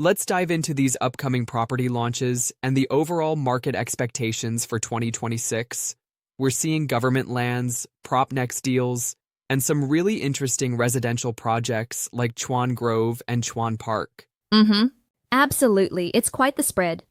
Let's dive into these upcoming property launches and the overall market expectations for 2026. We're seeing government lands, PropNex deals, and some really interesting residential projects like Chuan Grove and Chuan Park. Mm-hmm. Absolutely. It's quite the spread.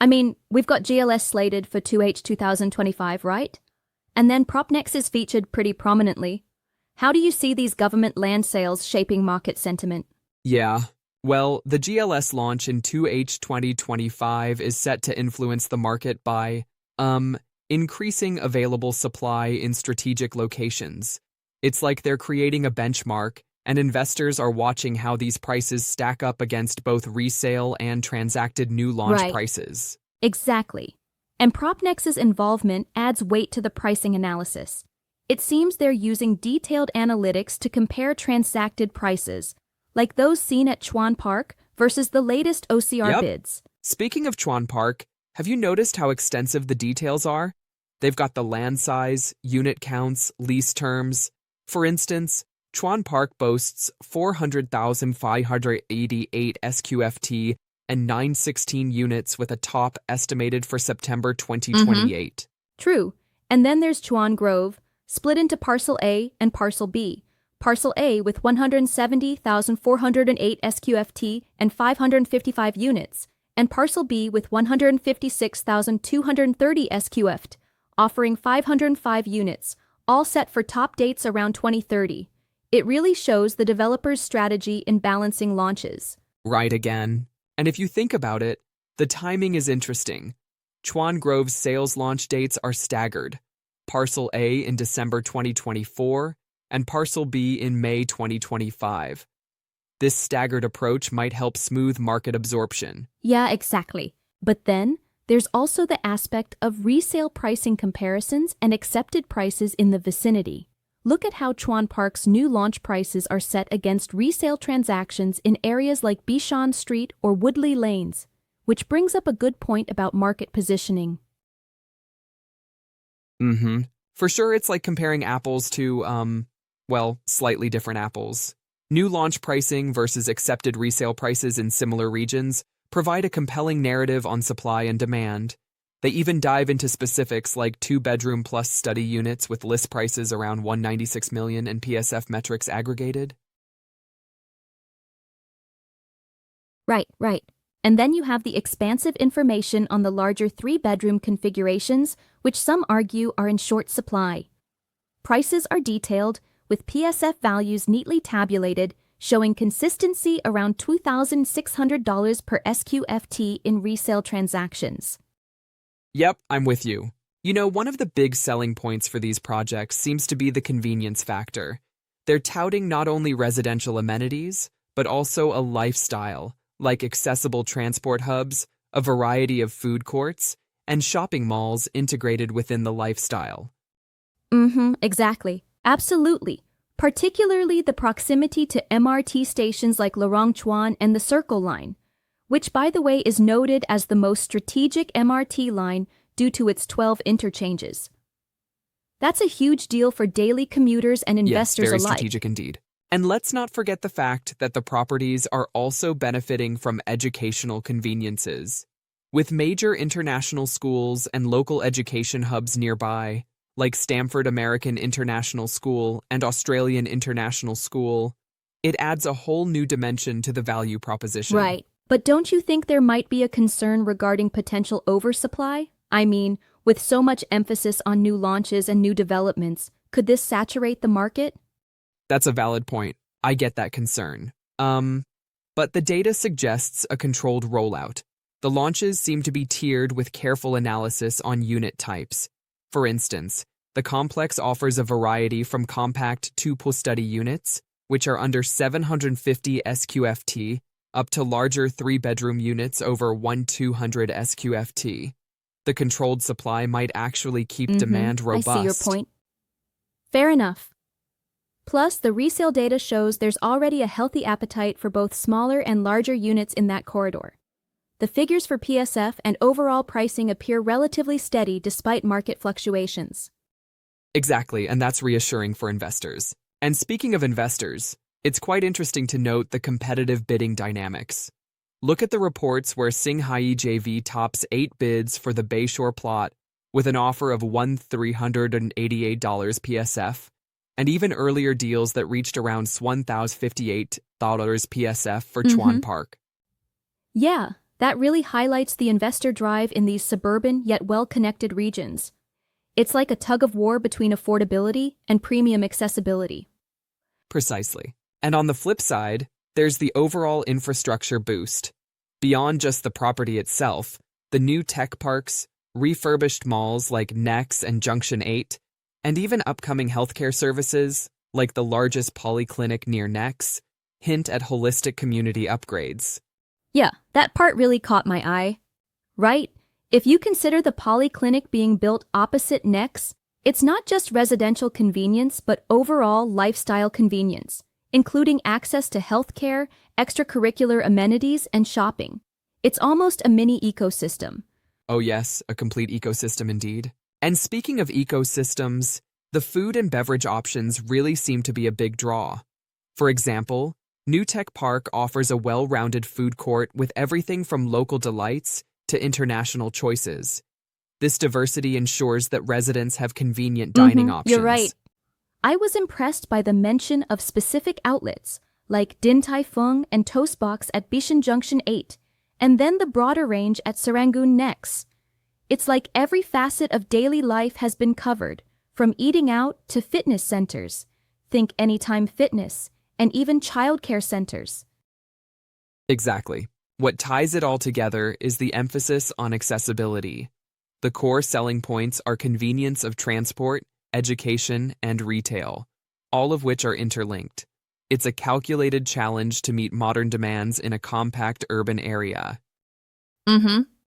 I mean, we've got GLS slated for 2H 2025, right? And then PropNex is featured pretty prominently. How do you see these government land sales shaping market sentiment? Yeah, well, the GLS launch in 2H 2025 is set to influence the market by, increasing available supply in strategic locations. It's like they're creating a benchmark, and investors are watching how these prices stack up against both resale and transacted new launch prices. Exactly. And PropNex's involvement adds weight to the pricing analysis. It seems they're using detailed analytics to compare transacted prices, like those seen at Chuan Park versus the latest OCR bids. Speaking of Chuan Park, have you noticed how extensive the details are? They've got the land size, unit counts, lease terms. For instance, Chuan Park boasts 400,588 SQFT and 916 units with a top estimated for September 2028. True. And then there's Chuan Grove, split into Parcel A and Parcel B. Parcel A with 170,408 SQFT and 555 units, and Parcel B with 156,230 SQFT, offering 505 units, all set for top dates around 2030. It really shows the developer's strategy in balancing launches. Right again. And if you think about it, the timing is interesting. Chuan Grove's sales launch dates are staggered. Parcel A in December 2024 and Parcel B in May 2025. This staggered approach might help smooth market absorption. Yeah, exactly. But then, there's also the aspect of resale pricing comparisons and accepted prices in the vicinity. Look at how Chuan Park's new launch prices are set against resale transactions in areas like Bishan Street or Woodley Lanes, which brings up a good point about market positioning. For sure, it's like comparing apples to, slightly different apples. New launch pricing versus accepted resale prices in similar regions provide a compelling narrative on supply and demand. They even dive into specifics like 2-bedroom plus study units with list prices around $196 million and PSF metrics aggregated. Right. And then you have the expansive information on the larger 3-bedroom configurations, which some argue are in short supply. Prices are detailed, with PSF values neatly tabulated, showing consistency around $2,600 per SQFT in resale transactions. Yep, I'm with you. You know, one of the big selling points for these projects seems to be the convenience factor. They're touting not only residential amenities, but also a lifestyle, like accessible transport hubs, a variety of food courts, and shopping malls integrated within the lifestyle. Exactly. Absolutely. Particularly the proximity to MRT stations like Lorong Chuan and the Circle Line, which, by the way, is noted as the most strategic MRT line due to its 12 interchanges. That's a huge deal for daily commuters and investors alike. Yes, very alike. strategic indeed. And let's not forget the fact that the properties are also benefiting from educational conveniences. With major international schools and local education hubs nearby, like Stanford American International School and Australian International School, it adds a whole new dimension to the value proposition. Right. But don't you think there might be a concern regarding potential oversupply? I mean, with so much emphasis on new launches and new developments, could this saturate the market? That's a valid point. I get that concern. But the data suggests a controlled rollout. The launches seem to be tiered with careful analysis on unit types. For instance, the complex offers a variety from compact 2-study units, which are under 750 SQFT, up to larger 3-bedroom units over 1,200 SQFT. The controlled supply might actually keep demand robust. I see your point. Fair enough. Plus, the resale data shows there's already a healthy appetite for both smaller and larger units in that corridor. The figures for PSF and overall pricing appear relatively steady despite market fluctuations. Exactly, and that's reassuring for investors. And speaking of investors, it's quite interesting to note the competitive bidding dynamics. Look at the reports where Singhai JV tops 8 bids for the Bayshore plot with an offer of $1,388 PSF, and even earlier deals that reached around $1,058 PSF for Chuan Park. Yeah, that really highlights the investor drive in these suburban yet well-connected regions. It's like a tug of war between affordability and premium accessibility. Precisely. And on the flip side, there's the overall infrastructure boost. Beyond just the property itself, the new tech parks, refurbished malls like Nex and Junction 8, and even upcoming healthcare services, like the largest polyclinic near Nex, hint at holistic community upgrades. Yeah, that part really caught my eye. Right? If you consider the polyclinic being built opposite Nex, it's not just residential convenience but overall lifestyle convenience, including access to healthcare, extracurricular amenities, and shopping. It's almost a mini ecosystem. Oh yes, a complete ecosystem indeed. And speaking of ecosystems, the food and beverage options really seem to be a big draw. For example, New Tech Park offers a well-rounded food court with everything from local delights to international choices. This diversity ensures that residents have convenient dining options. You're right. I was impressed by the mention of specific outlets, like Din Tai Fung and Toastbox at Bishan Junction 8, and then the broader range at Serangoon Nex. It's like every facet of daily life has been covered, from eating out to fitness centers. Think Anytime Fitness, and even childcare centers. Exactly. What ties it all together is the emphasis on accessibility. The core selling points are convenience of transport, education, and retail, all of which are interlinked. It's a calculated challenge to meet modern demands in a compact urban area.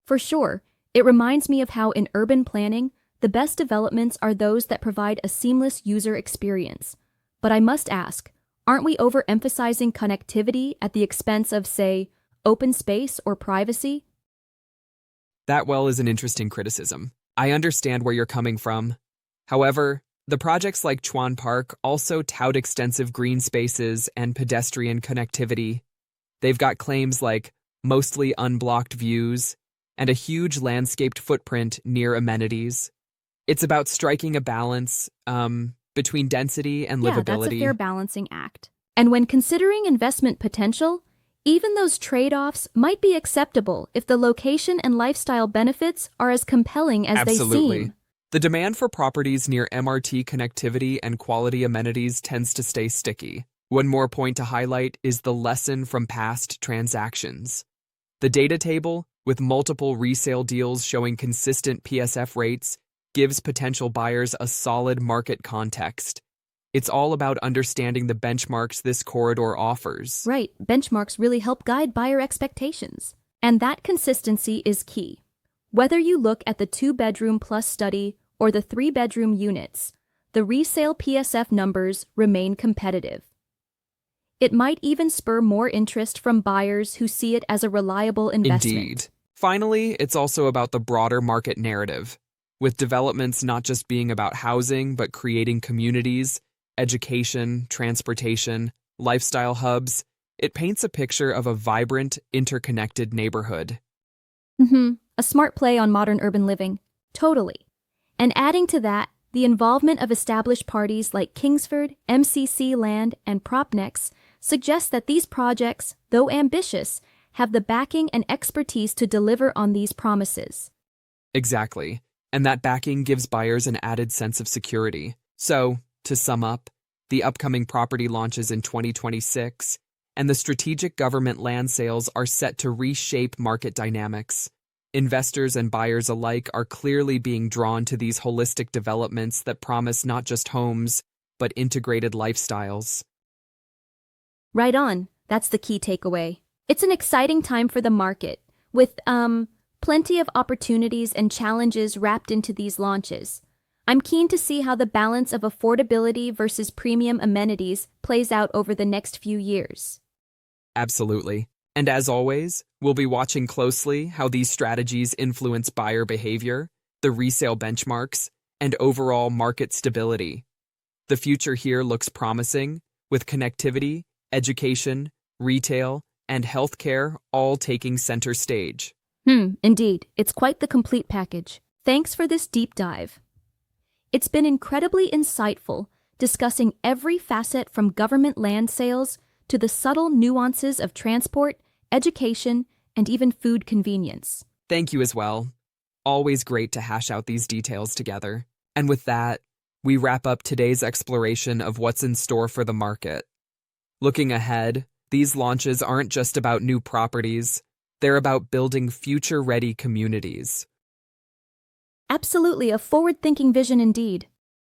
For sure. It reminds me of how in urban planning, the best developments are those that provide a seamless user experience. But I must ask, aren't we overemphasizing connectivity at the expense of, say, open space or privacy? That is an interesting criticism. I understand where you're coming from. However, the projects like Chuan Park also tout extensive green spaces and pedestrian connectivity. They've got claims like mostly unblocked views and a huge landscaped footprint near amenities. It's about striking a balance between density and livability. Yeah, that's a fair balancing act. And when considering investment potential, even those trade-offs might be acceptable if the location and lifestyle benefits are as compelling as they seem. The demand for properties near MRT connectivity and quality amenities tends to stay sticky. One more point to highlight is the lesson from past transactions. The data table, with multiple resale deals showing consistent PSF rates, gives potential buyers a solid market context. It's all about understanding the benchmarks this corridor offers. Right, benchmarks really help guide buyer expectations. And that consistency is key. Whether you look at the 2-bedroom plus study or the 3-bedroom units, the resale PSF numbers remain competitive. It might even spur more interest from buyers who see it as a reliable investment. Indeed. Finally, it's also about the broader market narrative, with developments not just being about housing, but creating communities, education, transportation, lifestyle hubs. It paints a picture of a vibrant, interconnected neighborhood. A smart play on modern urban living. Totally. And adding to that, the involvement of established parties like Kingsford, MCC Land, and Propnex suggests that these projects, though ambitious, have the backing and expertise to deliver on these promises. Exactly. And that backing gives buyers an added sense of security. So, to sum up, the upcoming property launches in 2026 and the strategic government land sales are set to reshape market dynamics. Investors and buyers alike are clearly being drawn to these holistic developments that promise not just homes, but integrated lifestyles. Right on. That's the key takeaway. It's an exciting time for the market, with, plenty of opportunities and challenges wrapped into these launches. I'm keen to see how the balance of affordability versus premium amenities plays out over the next few years. Absolutely. And as always, we'll be watching closely how these strategies influence buyer behavior, the resale benchmarks, and overall market stability. The future here looks promising, with connectivity, education, retail, and healthcare all taking center stage. Indeed. It's quite the complete package. Thanks for this deep dive. It's been incredibly insightful, discussing every facet from government land sales to the subtle nuances of transport, education, and even food convenience. Thank you as well. Always great to hash out these details together. And with that, we wrap up today's exploration of what's in store for the market. Looking ahead, these launches aren't just about new properties, they're about building future-ready communities. Absolutely a forward-thinking vision indeed.